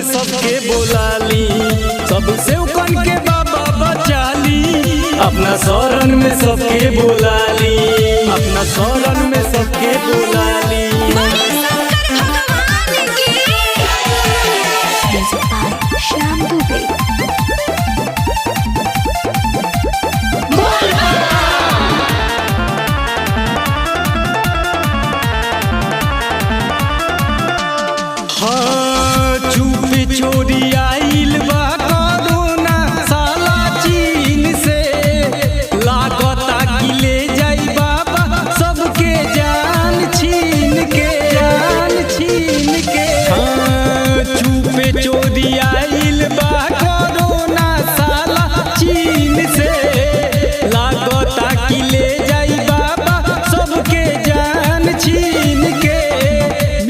में सबके बोलाली, सब सेवकन के बाबा बचाली। अपना शरण में सबके बोलाली, अपना शरण में सबके बोलाली। श्याम दुबे। हाँ चुपे चोरी आइल बा कोरोना साला चीन से, लागता कि ले जाई बाबा सबके जान छीन के, जान छीन के। हाँ चुपे चोरी आइल बा कोरोना साला चीन से, लागता कि ले जाई बाबा सबके जान छीन के।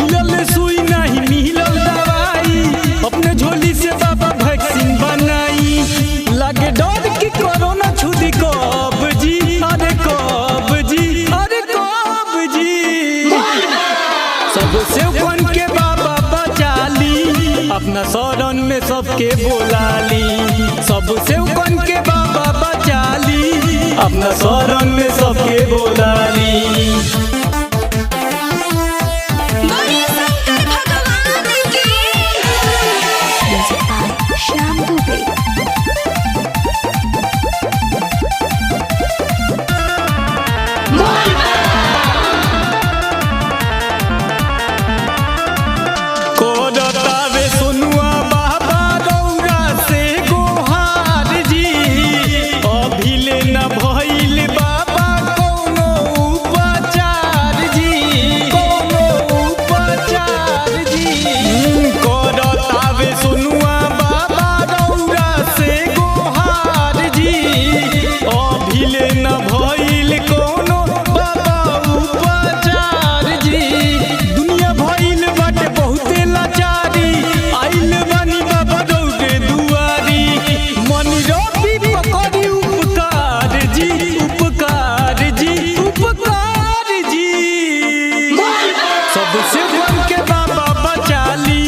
मिलल सुई नहीं मिलल दवाई, अपने झोली से बाबा वैक्सीन बनाई। लागे डर कि कोरोना छुदी कब जी, अरे कब जी, अरे कब जी। सब सेवकन के बाबा बचाली, अपना शरण में सबके बोलाली। सब सेवकन के बाबा बचाली, अपना शरण में सबके बोलाली। श्याम दुबे। कोडतावे सोनुआ बाबा रौरा से गोहार जी, अभिले न भइल बाबा कोनो उपचार जी, कोनो उपचार जी। कोडतावे सोनुआ बाबा रौरा से गोहार जी, अभिले न भइल कोनो बाबा उपचार जी। दुनिया भइल बाटे बहुते लाचारी, आइल बानी बाबा रौरे दुआरी। मन रबी पकड़ी उपकार जी, उपकार जी, उपकार जी। सबसे बन के बाबा बचाली,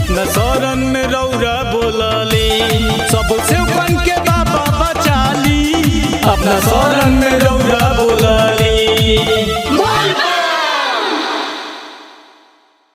अपना शरण में रौरा बोलाली। सबसे बन के बाबा बचाली, अपना शरण में